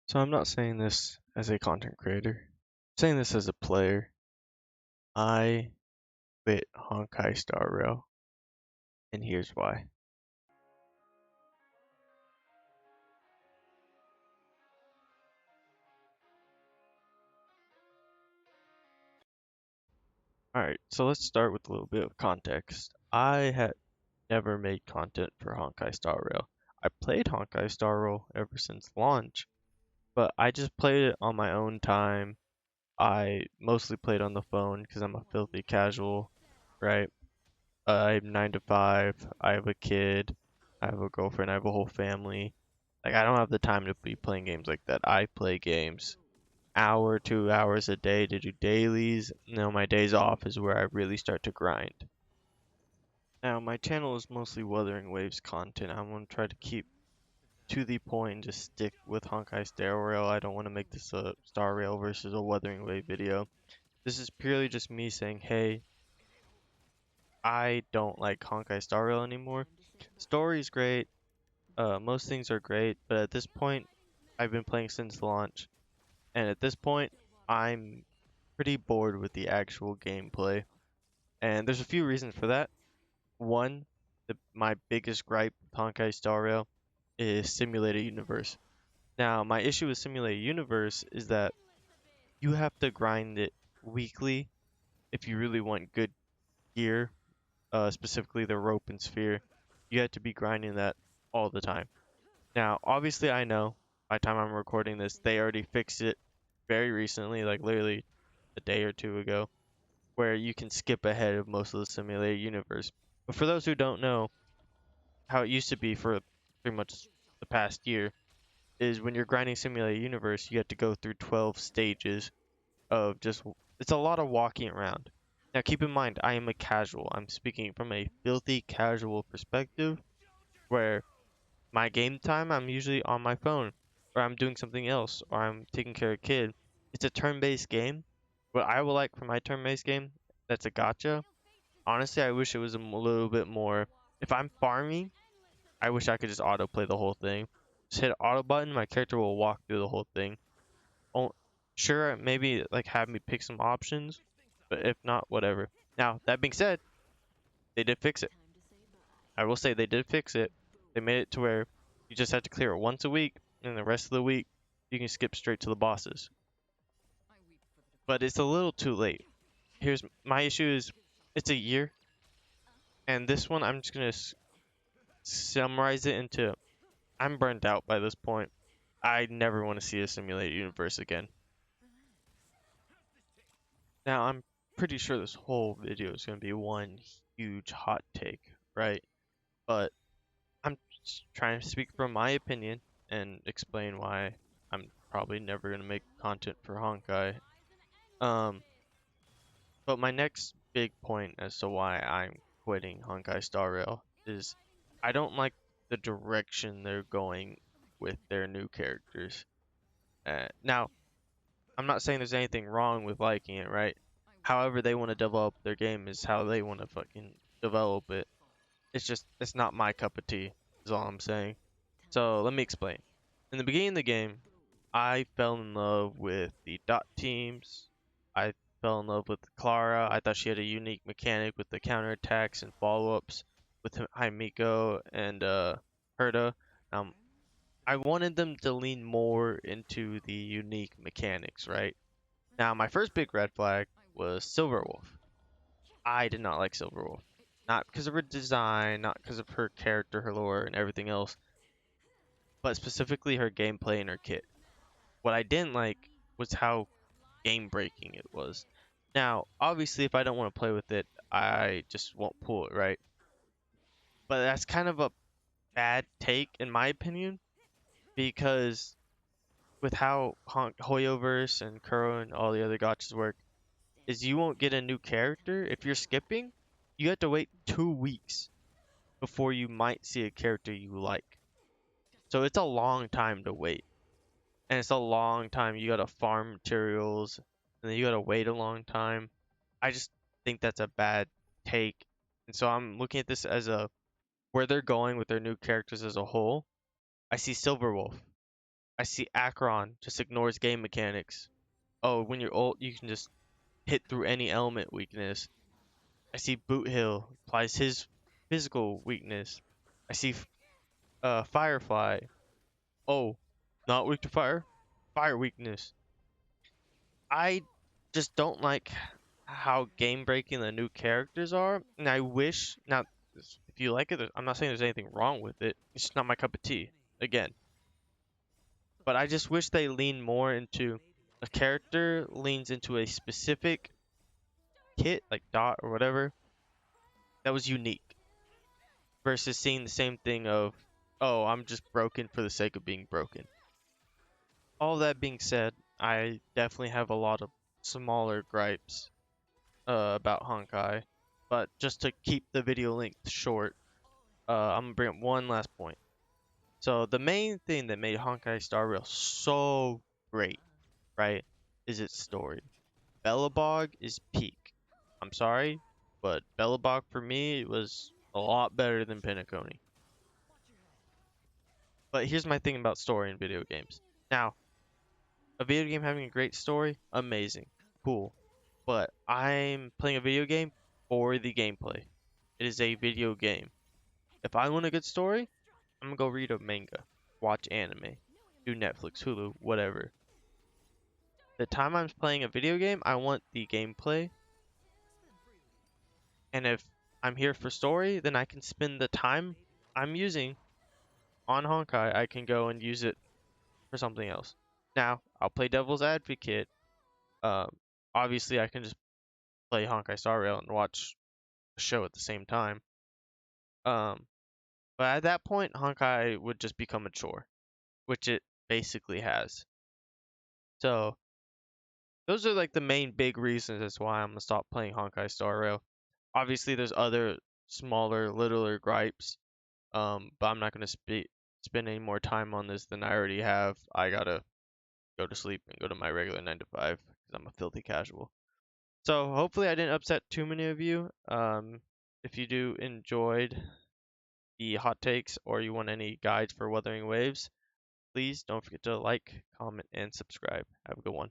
So I'm not saying this as a content creator. I'm saying this as a player. I quit Honkai Star Rail, and here's why. Alright, so let's start with a little bit of context. I had never made content for Honkai Star Rail. I played Honkai Star Rail ever since launch, but I just played it on my own time. I mostly played on the phone because I'm a filthy casual, right? I'm 9 to 5. I have a kid. I have a girlfriend. I have a whole family. Like, I don't have the time to be playing games like that. I play games hour, 2 hours a day to do dailies. Now, my days off is where I really start to grind. Now, my channel is mostly Wuthering Waves content. I'm going to try to keep to the point and just stick with Honkai Star Rail. I don't want to make this a Star Rail versus a Wuthering Wave video. This is purely just me saying, hey, I don't like Honkai Star Rail anymore. Story's great. Most things are great, but at this point, I've been playing since launch, and at this point, I'm pretty bored with the actual gameplay. And there's a few reasons for that. One, my biggest gripe with Honkai Star Rail is Simulated Universe. Now, my issue with Simulated Universe is that you have to grind it weekly if you really want good gear, specifically the rope and sphere. You have to be grinding that all the time. Now, obviously, I know by the time I'm recording this, they already fixed it very recently, like literally a day or two ago, where you can skip ahead of most of the simulated universe. But for those who don't know, how it used to be for pretty much the past year is when you're grinding simulated universe, you have to go through 12 stages of just, it's a lot of walking around. Now, keep in mind, I am a casual. I'm speaking from a filthy casual perspective where my game time, I'm usually on my phone, or I'm doing something else, or I'm taking care of a kid. It's a turn-based game. What I would like for my turn-based game, that's a gotcha. Honestly, I wish it was a little bit more. If I'm farming, I wish I could just autoplay the whole thing. Just hit auto button, my character will walk through the whole thing. Oh, sure, maybe like have me pick some options, but if not, whatever. Now, that being said, they did fix it. I will say they did fix it. They made it to where you just have to clear it once a week, and the rest of the week you can skip straight to the bosses. But it's a little too late. Here's my issue: is it's a year, and this one I'm just gonna summarize it into I'm burned out by this point. I never want to see a simulated universe again. Now I'm pretty sure this whole video is gonna be one huge hot take, right? But I'm just trying to speak from my opinion and explain why I'm probably never gonna make content for Honkai. Um, but my next big point as to why I'm quitting Honkai Star Rail is I don't like the direction they're going with their new characters. Now, I'm not saying there's anything wrong with liking it, right? However they want to develop their game is how they want to fucking develop it. It's just, it's not my cup of tea, is all I'm saying. So let me explain. In the beginning of the game, I fell in love with the dot teams. I fell in love with Clara. I thought she had a unique mechanic with the counterattacks and follow-ups with Himiko and Herta. Um, I wanted them to lean more into the unique mechanics, right? Now, my first big red flag was Silverwolf. I did not like Silverwolf. Not because of her design, not because of her character, her lore, and everything else, but specifically her gameplay and her kit. What I didn't like was how game breaking it was. Now, obviously, if I don't want to play with it, I just won't pull it, right? But that's kind of a bad take, in my opinion, because with how Hoyoverse and Kuro and all the other gotchas work, is you won't get a new character. If you're skipping, you have to wait 2 weeks before you might see a character you like. So it's a long time to wait. And it's a long time you gotta farm materials and then you gotta wait a long time. I just think that's a bad take. And so I'm looking at this as a where they're going with their new characters as a whole. I see Silverwolf. I see Akron just ignores game mechanics. Oh, when you're old, you can just hit through any element weakness. I see Boot Hill applies his physical weakness. I see Firefly. Oh, not weak to fire. Fire weakness. I just don't like how game breaking the new characters are, and I wish now if you like it, I'm not saying there's anything wrong with it. It's just not my cup of tea. Again, but I just wish they lean more into a character leans into a specific kit like dot or whatever that was unique versus seeing the same thing of, oh, I'm just broken for the sake of being broken. All that being said, I definitely have a lot of smaller gripes about Honkai, but just to keep the video length short, I'm gonna bring up one last point. So the main thing that made Honkai Star Rail so great, right, is its story. Bellabog is peak. I'm sorry, but Bellabog for me was a lot better than Penacony. But here's my thing about story in video games. Now, a video game having a great story, amazing, cool. But I'm playing a video game for the gameplay. It is a video game. If I want a good story, I'm gonna go read a manga, watch anime, do Netflix, Hulu, whatever. The time I'm playing a video game, I want the gameplay. And if I'm here for story, then I can spend the time I'm using on Honkai, I can go and use it for something else. Now, I'll play devil's advocate. Um, Obviously, I can just play Honkai Star Rail and watch a show at the same time. Um, but at that point, Honkai would just become a chore, which it basically has. So those are like the main big reasons as why I'm gonna stop playing Honkai Star Rail. Obviously, there's other smaller, littler gripes. But I'm not gonna spend any more time on this than I already have. I gotta go to sleep and go to my regular 9 to 5 because I'm a filthy casual. So hopefully I didn't upset too many of you. If you do enjoyed the hot takes or you want any guides for weathering waves, please don't forget to like, comment, and subscribe. Have a good one.